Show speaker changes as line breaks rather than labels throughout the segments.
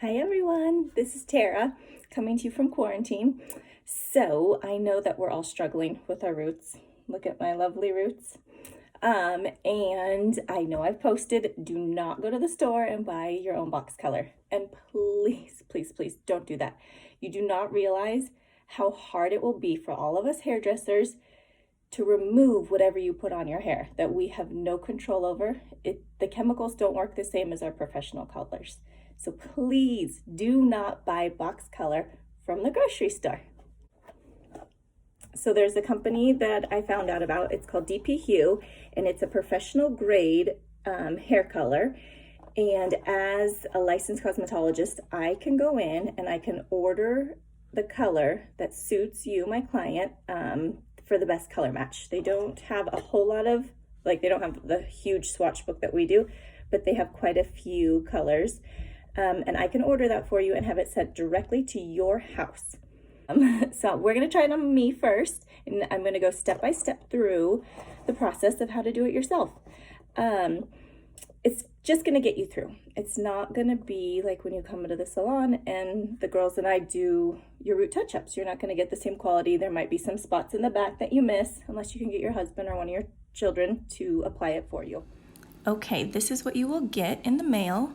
Hi everyone, this is Tara coming to you from quarantine. So I know that we're all struggling with our roots. Look at my lovely roots. And I know I've posted, do not go to the store and buy your own box color. And please, please, please don't do that. You do not realize how hard it will be for all of us hairdressers to remove whatever you put on your hair that we have no control over. The chemicals don't work the same as our professional colors. So please do not buy box color from the grocery store. So there's a company that I found out about. It's called HUE, and it's a professional grade hair color. And as a licensed cosmetologist, I can go in and I can order the color that suits you, my client, for the best color match. They don't have a whole lot of, they don't have the huge swatch book that we do, but they have quite a few colors. And I can order that for you and have it sent directly to your house. So we're gonna try it on me first, and I'm gonna go step by step through the process of how to do it yourself. It's just gonna get you through. It's not gonna be like when you come into the salon and the girls and I do your root touch-ups. You're not gonna get the same quality. There might be some spots in the back that you miss, unless you can get your husband or one of your children to apply it for you. Okay, this is what you will get in the mail.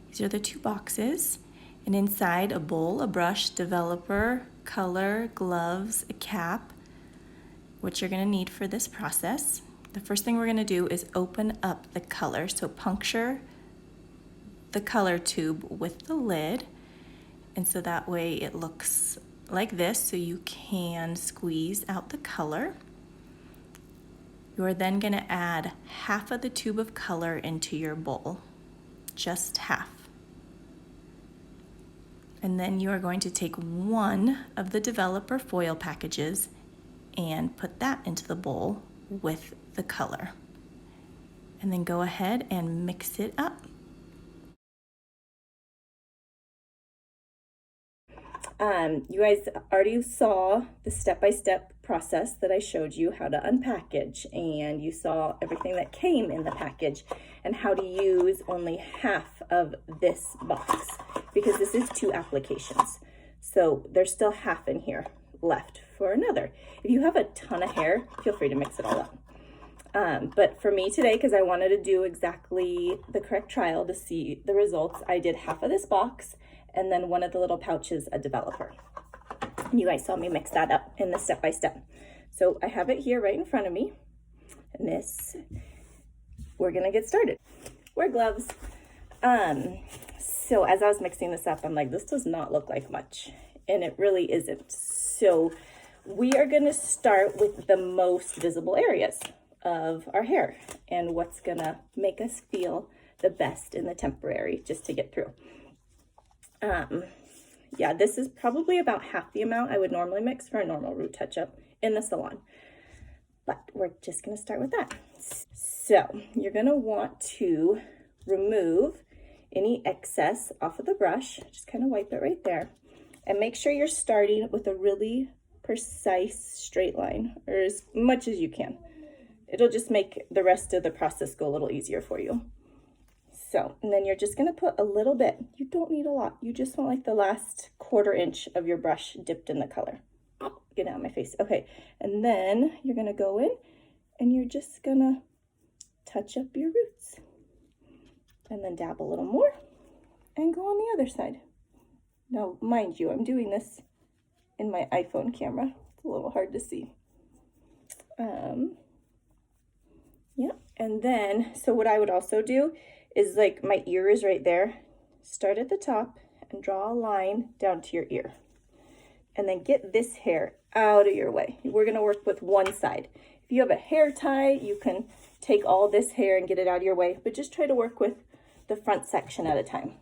These are the two boxes, and inside a bowl, a brush, developer, color, gloves, a cap, which you're gonna need for this process. The first thing we're gonna do is open up the color. So puncture the color tube with the lid, and so that way it looks like this, so you can squeeze out the color. You're then gonna add half of the tube of color into your bowl, just half. And then you are going to take one of the developer foil packages and put that into the bowl with the color. And then go ahead and mix it up. You guys already saw the step-by-step process that I showed you, how to unpackage, and you saw everything that came in the package and how to use only half of this box, because this is 2 applications. So there's still half in here left for another. If you have a ton of hair, feel free to mix it all up. But for me today, because I wanted to do exactly the correct trial to see the results, I did half of this box and then one of the little pouches, a developer. And you guys saw me mix that up in the step-by-step. So I have it here right in front of me. And we're gonna get started. Wear gloves. So as I was mixing this up, I'm like, this does not look like much. And it really isn't. So we are gonna start with the most visible areas of our hair and what's gonna make us feel the best in the temporary, just to get through. Yeah, this is probably about half the amount I would normally mix for a normal root touch-up in the salon. But we're just gonna start with that. So you're gonna want to remove any excess off of the brush. Just kind of wipe it right there. And make sure you're starting with a really precise straight line, or as much as you can. It'll just make the rest of the process go a little easier for you. So, and then you're just gonna put a little bit. You don't need a lot. You just want like the last 1/4 inch of your brush dipped in the color. Get out of my face. Okay, and then you're gonna go in and you're just gonna touch up your roots. And then dab a little more and go on the other side. Now, mind you, I'm doing this in my iPhone camera. It's a little hard to see. Yeah, and then, so what I would also do is, like, my ear is right there. Start at the top and draw a line down to your ear. And then get this hair out of your way. We're gonna work with one side. If you have a hair tie, you can take all this hair and get it out of your way, but just try to work with the front section at a time.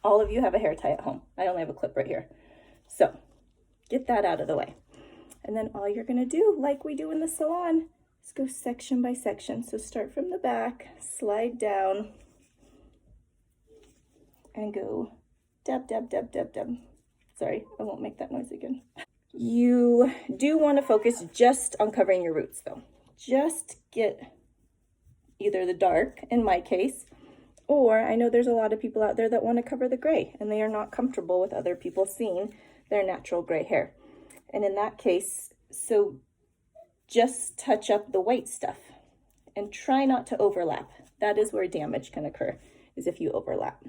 All of you have a hair tie at home. I only have a clip right here. So get that out of the way. And then all you're gonna do, like we do in the salon, is go section by section. So start from the back, slide down, and go dab, dab, dab, dab, dab. Sorry, I won't make that noise again. You do want to focus just on covering your roots though. Just get either the dark, in my case, Or I know there's a lot of people out there that want to cover the gray and they are not comfortable with other people seeing their natural gray hair. And in that case, so just touch up the white stuff and try not to overlap. That is where damage can occur, is if you overlap.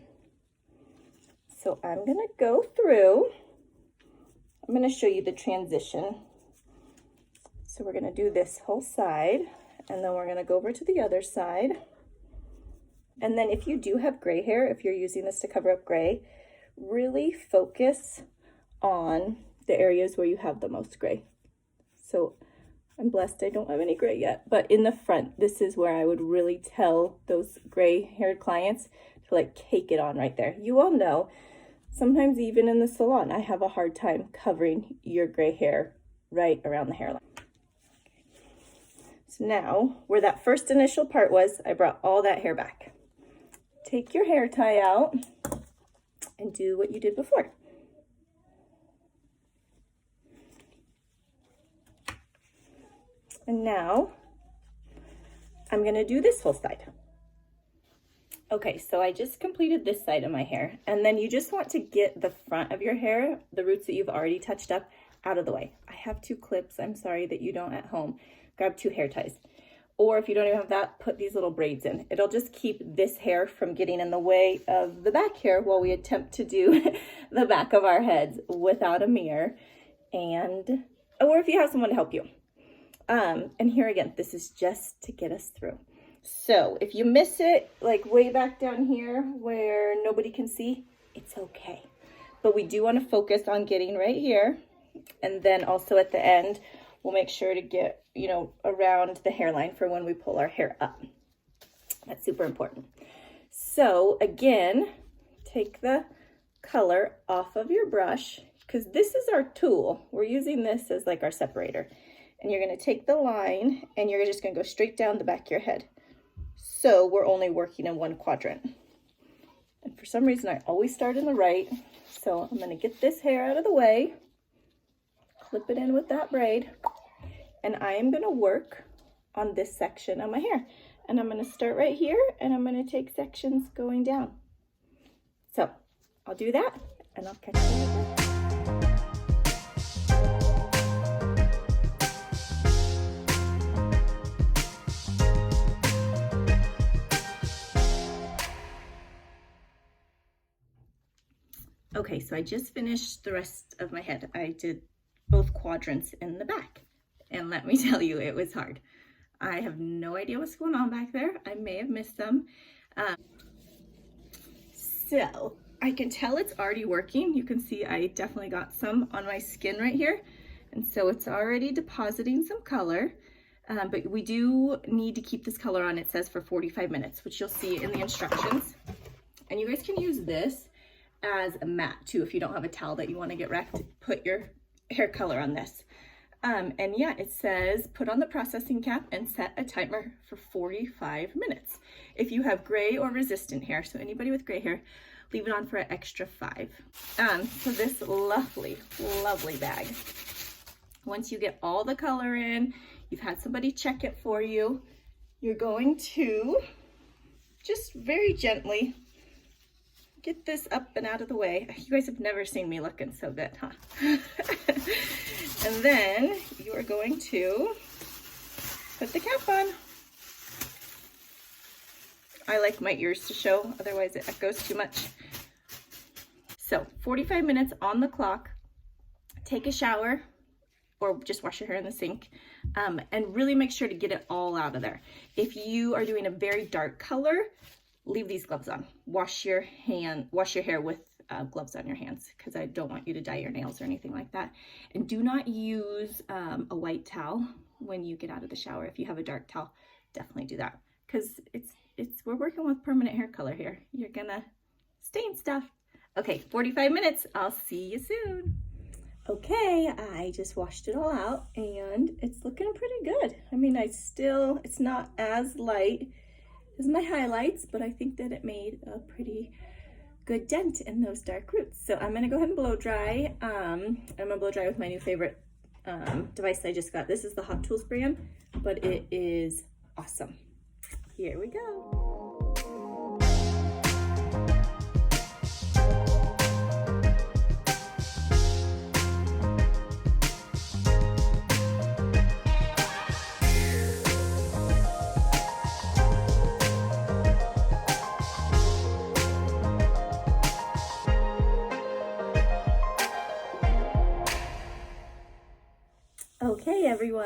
So I'm gonna go through, I'm gonna show you the transition. So we're gonna do this whole side, and then we're gonna go over to the other side. And then if you do have gray hair, if you're using this to cover up gray, really focus on the areas where you have the most gray. So I'm blessed I don't have any gray yet, but in the front, this is where I would really tell those gray haired clients to like cake it on right there. You all know, sometimes even in the salon, I have a hard time covering your gray hair right around the hairline. So now, where that first initial part was, I brought all that hair back. Take your hair tie out and do what you did before. And now I'm gonna do this whole side. Okay, so I just completed this side of my hair, and then you just want to get the front of your hair, the roots that you've already touched up, out of the way. I have 2 clips. I'm sorry that you don't at home. Grab 2 hair ties. Or if you don't even have that, put these little braids in. It'll just keep this hair from getting in the way of the back hair while we attempt to do the back of our heads without a mirror. And, or if you have someone to help you. And here again, this is just to get us through. So if you miss it, like way back down here where nobody can see, it's okay. But we do want to focus on getting right here. And then also at the end, we'll make sure to get, you know, around the hairline for when we pull our hair up. That's super important. So again, take the color off of your brush, because this is our tool. We're using this as like our separator. And you're going to take the line and you're just going to go straight down the back of your head. So we're only working in one quadrant. And for some reason, I always start in the right. So I'm going to get this hair out of the way, clip it in with that braid, and I am going to work on this section of my hair. And I'm going to start right here, and I'm going to take sections going down. So I'll do that, and I'll catch you later. Okay, so I just finished the rest of my head. I did both quadrants in the back. And let me tell you, it was hard. I have no idea what's going on back there. I may have missed them. So I can tell it's already working. You can see I definitely got some on my skin right here. And so it's already depositing some color. But we do need to keep this color on, it says, for 45 minutes, which you'll see in the instructions. And you guys can use this as a mat too. If you don't have a towel that you want to get wrecked, put your hair color on this. And yeah, it says put on the processing cap and set a timer for 45 minutes. If you have gray or resistant hair, so anybody with gray hair, leave it on for an extra 5. So this lovely, lovely bag, once you get all the color in, you've had somebody check it for you, you're going to just very gently get this up and out of the way. You guys have never seen me looking so good, huh? And then you are going to put the cap on. I like my ears to show, otherwise it echoes too much. So 45 minutes on the clock. Take a shower or just wash your hair in the sink, and really make sure to get it all out of there. If you are doing a very dark color, leave these gloves on. Wash your hair with gloves on your hands, because I don't want you to dye your nails or anything like that. And do not use a white towel when you get out of the shower. If you have a dark towel, definitely do that, because we're working with permanent hair color here. You're gonna stain stuff. Okay, 45 minutes. I'll see you soon. Okay, I just washed it all out and it's looking pretty good. I mean, it's not as light as my highlights, but I think that it made a pretty good dent in those dark roots. So I'm gonna go ahead and blow dry. I'm gonna blow dry with my new favorite device I just got. This is the Hot Tools brand, but it is awesome. Here we go.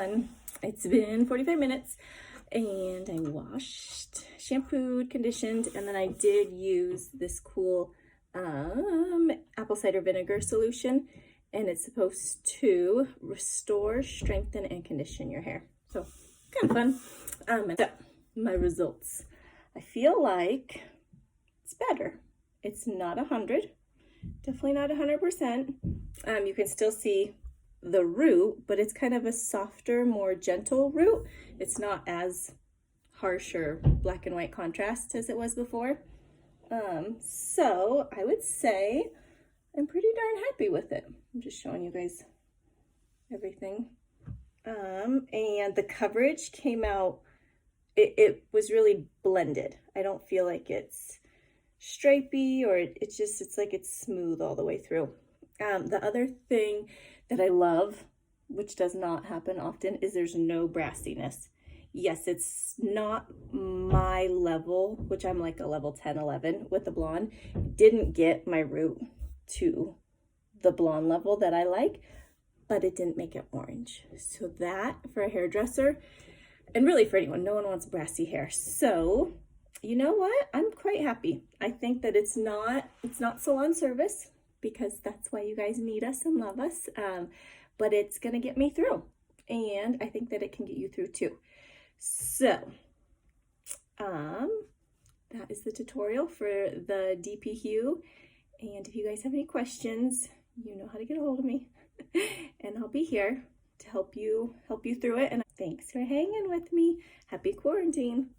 everyone. It's been 45 minutes and I washed, shampooed, conditioned, and then I did use this cool apple cider vinegar solution, and it's supposed to restore, strengthen, and condition your hair. So kind of fun. And so my results. I feel like it's better. It's not 100, definitely not 100%. You can still see the root, but it's kind of a softer, more gentle root. It's not as harsh or black and white contrast as it was before. So I would say I'm pretty darn happy with it. I'm just showing you guys everything. And the coverage came out, it was really blended. I don't feel like it's stripy or it's like it's smooth all the way through. The other thing that I love, which does not happen often, is there's no brassiness. Yes, it's not my level, which I'm like a level 10, 11 with the blonde. Didn't get my root to the blonde level that I like, but it didn't make it orange. So that, for a hairdresser, and really for anyone, no one wants brassy hair. So you know what? I'm quite happy. I think that it's not salon service, because that's why you guys need us and love us. But it's gonna get me through, and I think that it can get you through too. So that is the tutorial for the DP HUE. And if you guys have any questions, you know how to get a hold of me, and I'll be here to help you through it. And thanks for hanging with me. Happy quarantine.